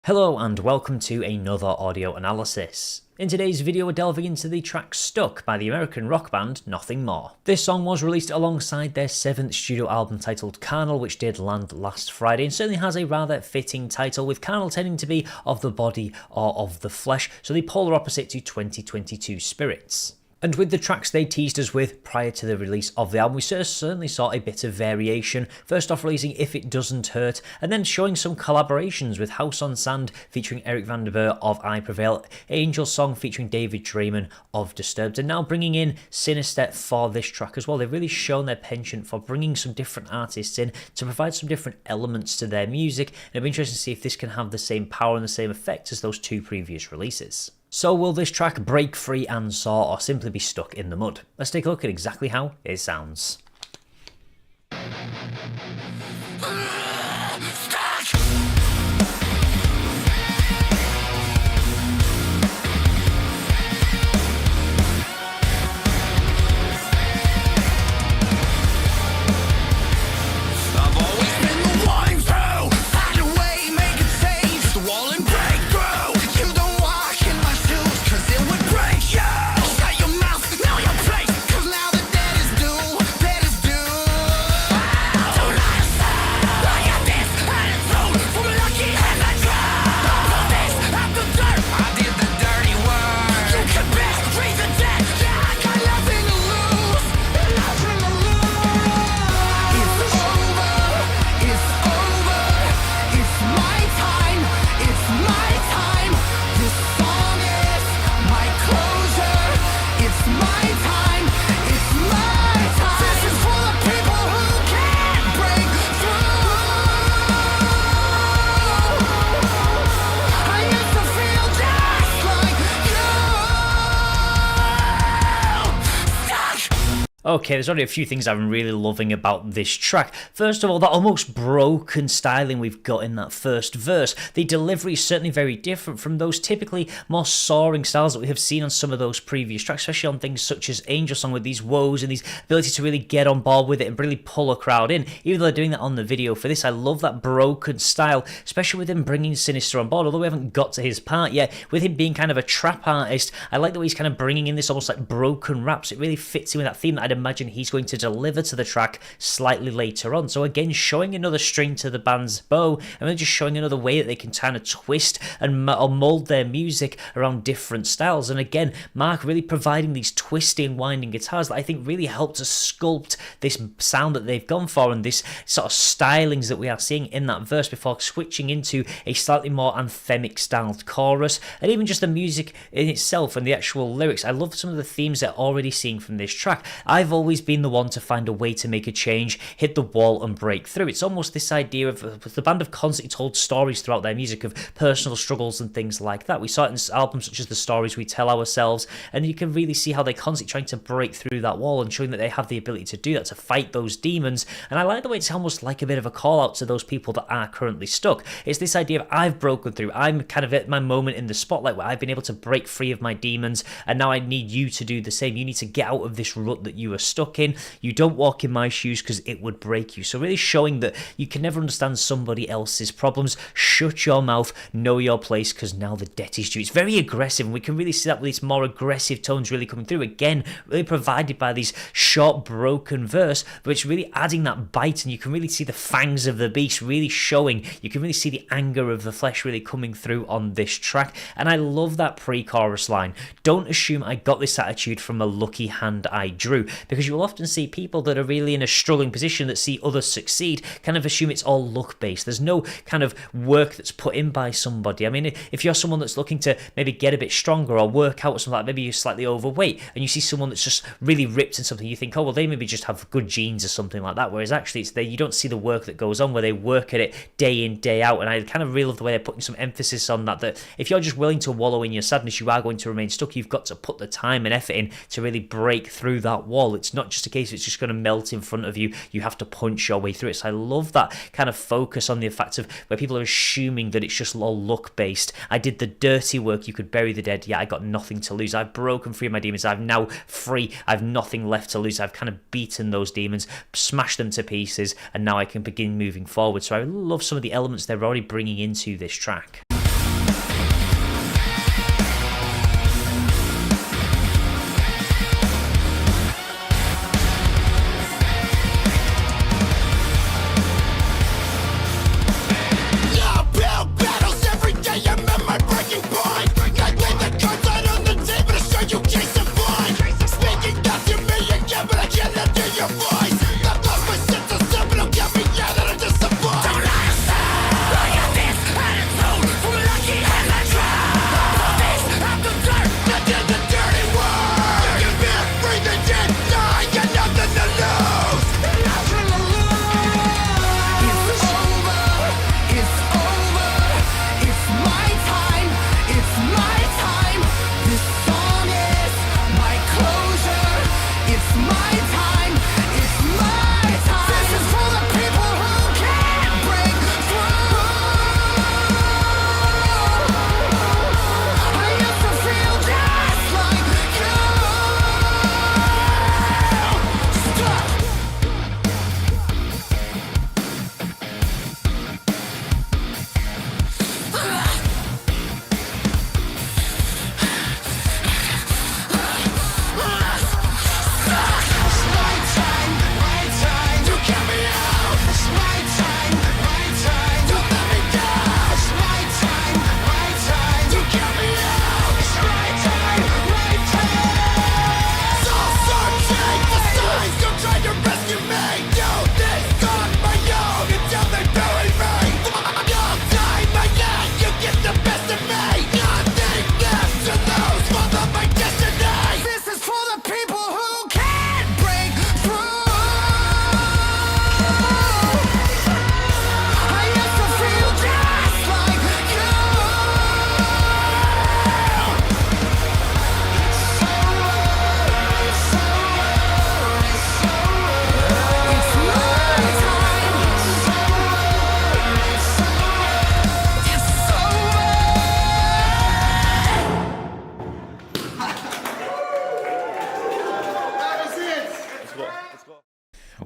Hello and welcome to another audio analysis. In today's video we're delving into the track Stuck by the American rock band Nothing More. This song was released alongside their 7th studio album titled CARNAL, which did land last Friday, and certainly has a rather fitting title, with CARNAL tending to be of the body or of the flesh, so the polar opposite to 2022 Spirits. And with the tracks they teased us with prior to the release of the album, we certainly saw a bit of variation. First off releasing If It Doesn't Hurt, and then showing some collaborations with House on Sand featuring Eric van der Burr of I Prevail, Angel Song featuring David Draymond of Disturbed, and now bringing in SINIZTER for this track as well. They've really shown their penchant for bringing some different artists in to provide some different elements to their music, and it'll be interesting to see if this can have the same power and the same effect as those two previous releases. So will this track break free and soar, or simply be stuck in the mud? Let's take a look at exactly how it sounds. Okay, there's already a few things I'm really loving about this track. First of all, that almost broken styling we've got in that first verse. The delivery is certainly very different from those typically more soaring styles that we have seen on some of those previous tracks, especially on things such as Angel Song, with these woes and these ability to really get on board with it and really pull a crowd in. Even though they're doing that on the video for this, I love that broken style, especially with him bringing SINIZTER on board, although we haven't got to his part yet. With him being kind of a trap artist, I like the way he's kind of bringing in this almost like broken raps. It really fits in with that theme that I'd imagine he's going to deliver to the track slightly later on. So again, showing another string to the band's bow, and really just showing another way that they can kind of twist and mold their music around different styles. And again, Mark really providing these twisting, winding guitars that I think really help to sculpt this sound that they've gone for, and this sort of stylings that we are seeing in that verse before switching into a slightly more anthemic styled chorus. And even just the music in itself and the actual lyrics, I love some of the themes they're already seeing from this track. I've always been the one to find a way to make a change, hit the wall and break through. It's almost this idea of the band have constantly told stories throughout their music of personal struggles and things like that. We saw it in albums such as The Stories We Tell Ourselves, and you can really see how they're constantly trying to break through that wall and showing that they have the ability to do that, to fight those demons. And I like the way it's almost like a bit of a call out to those people that are currently stuck. It's this idea of I've broken through, I'm kind of at my moment in the spotlight where I've been able to break free of my demons, and now I need you to do the same. You need to get out of this rut that you are stuck in. You don't walk in my shoes because it would break you. So really showing that you can never understand somebody else's problems. Shut your mouth, know your place, because now the debt is due. It's very aggressive, and we can really see that with these more aggressive tones really coming through. Again, really provided by these short, broken verse, but it's really adding that bite, and you can really see the fangs of the beast really showing. You can really see the anger of the flesh really coming through on this track. And I love that pre-chorus line. Don't assume I got this attitude from a lucky hand I drew, because you'll often see people that are really in a struggling position that see others succeed kind of assume it's all luck based. There's no kind of work that's put in by somebody. I mean, if you're someone that's looking to maybe get a bit stronger or work out or something like that, maybe you're slightly overweight and you see someone that's just really ripped in something, you think, oh well, they maybe just have good genes or something like that, whereas actually it's there, you don't see the work that goes on where they work at it day in, day out. And I kind of really love the way they're putting some emphasis on that if you're just willing to wallow in your sadness, you are going to remain stuck. You've got to put the time and effort in to really break through that wall. It's not just a case of it's just going to melt in front of you. You have to punch your way through it. So I love that kind of focus on the fact of where people are assuming that it's just all luck based. I did the dirty work, you could bury the dead. Yeah, I got nothing to lose. I've broken free of my demons. I'm now free. I've nothing left to lose. I've kind of beaten those demons, smashed them to pieces, and now I can begin moving forward. So I love some of the elements they're already bringing into this track.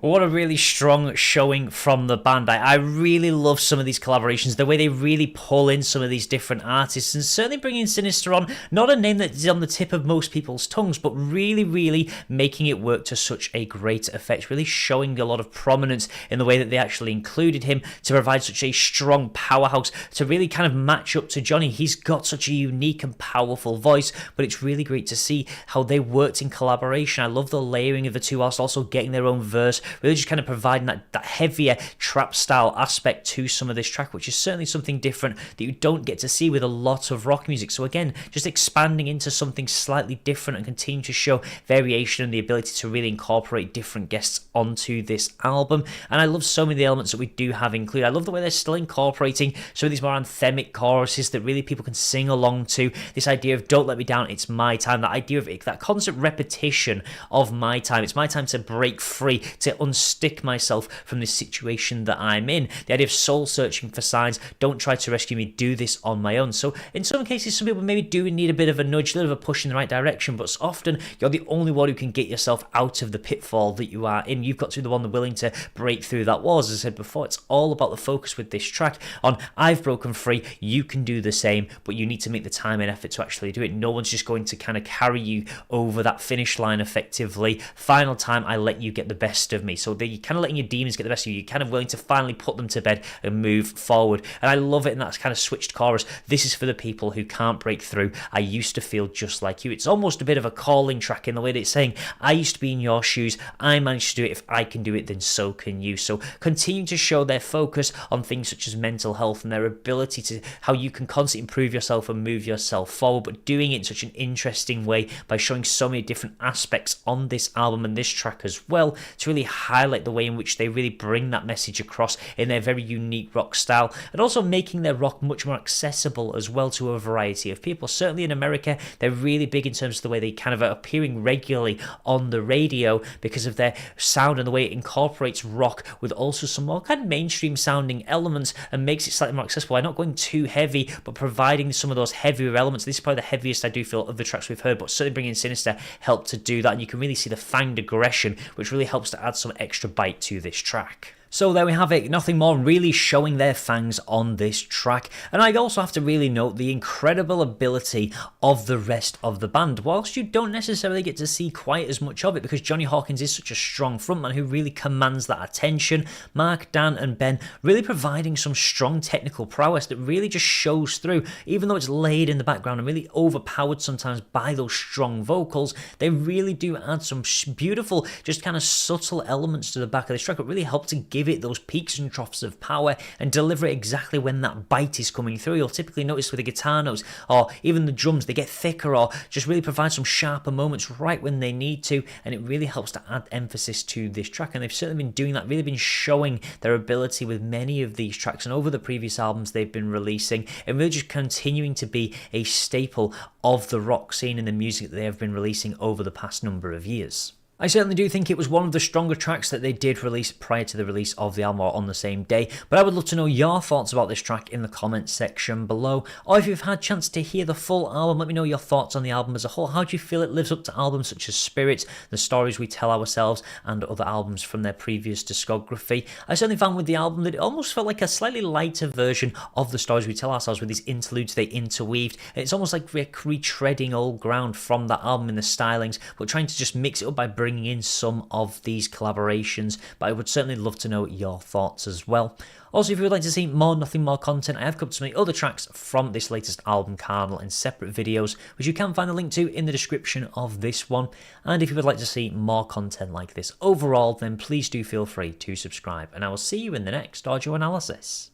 What a really strong showing from the band. I really love some of these collaborations, the way they really pull in some of these different artists, and certainly bringing SINIZTER on, not a name that is on the tip of most people's tongues, but really making it work to such a great effect, really showing a lot of prominence in the way that they actually included him to provide such a strong powerhouse to really kind of match up to Johnny. He's got such a unique and powerful voice, but it's really great to see how they worked in collaboration. I love the layering of the two whilst also getting their own verse, really just kind of providing that heavier trap style aspect to some of this track, which is certainly something different that you don't get to see with a lot of rock music. So again, just expanding into something slightly different and continue to show variation and the ability to really incorporate different guests onto this album. And I love so many of the elements that we do have included. I love the way they're still incorporating some of these more anthemic choruses that really people can sing along to. This idea of don't let me down, it's my time. That idea of that constant repetition of my time. It's my time to break free, to unstick myself from this situation that I'm in. The idea of soul searching for signs. Don't try to rescue me, do this on my own. So in some cases, some people maybe do need a bit of a nudge, a little bit of a push in the right direction, but often you're the only one who can get yourself out of the pitfall that you are in. You've got to be the one willing to break through that wall. As I said before, it's all about the focus with this track on I've broken free, you can do the same, but you need to make the time and effort to actually do it. No one's just going to kind of carry you over that finish line effectively. Final time, I let you get the best of me. So you're kind of letting your demons get the best of you. You're kind of willing to finally put them to bed and move forward. And I love it in that kind of switched chorus. This is for the people who can't break through. I used to feel just like you. It's almost a bit of a calling track in the way that it's saying, I used to be in your shoes. I managed to do it. If I can do it, then so can you. So continue to show their focus on things such as mental health and their ability to how you can constantly improve yourself and move yourself forward, but doing it in such an interesting way by showing so many different aspects on this album and this track as well to really highlight the way in which they really bring that message across in their very unique rock style, and also making their rock much more accessible as well to a variety of people. Certainly in America, they're really big in terms of the way they kind of are appearing regularly on the radio because of their sound and the way it incorporates rock with also some more kind of mainstream sounding elements and makes it slightly more accessible by not going too heavy, but providing some of those heavier elements. This is probably the heaviest I do feel of the tracks we've heard, but certainly bringing SINIZTER helped to do that, and you can really see the fanged aggression, which really helps to add some extra bite to this track. So there we have it, nothing more, really showing their fangs on this track. And I also have to really note the incredible ability of the rest of the band, whilst you don't necessarily get to see quite as much of it because Johnny Hawkins is such a strong frontman who really commands that attention. Mark, Dan and Ben really providing some strong technical prowess that really just shows through, even though it's laid in the background and really overpowered sometimes by those strong vocals. They really do add some beautiful, just kind of subtle elements to the back of this track that really help to give it those peaks and troughs of power and deliver it exactly when that bite is coming through. You'll typically notice with the guitar notes or even the drums, they get thicker or just really provide some sharper moments right when they need to, and it really helps to add emphasis to this track. And they've certainly been doing that, really been showing their ability with many of these tracks and over the previous albums they've been releasing, and really just continuing to be a staple of the rock scene and the music that they have been releasing over the past number of years. I certainly do think it was one of the stronger tracks that they did release prior to the release of the album or on the same day, but I would love to know your thoughts about this track in the comments section below, or if you've had a chance to hear the full album, let me know your thoughts on the album as a whole. How do you feel it lives up to albums such as Spirit, The Stories We Tell Ourselves, and other albums from their previous discography? I certainly found with the album that it almost felt like a slightly lighter version of The Stories We Tell Ourselves with these interludes they interweaved, and it's almost like we're retreading old ground from that album in the stylings, but trying to just mix it up by bringing in some of these collaborations. But I would certainly love to know your thoughts as well. Also, if you would like to see more Nothing More content, I have covered some other tracks from this latest album, Carnal, in separate videos, which you can find a link to in the description of this one. And if you would like to see more content like this overall, then please do feel free to subscribe, and I will see you in the next audio analysis.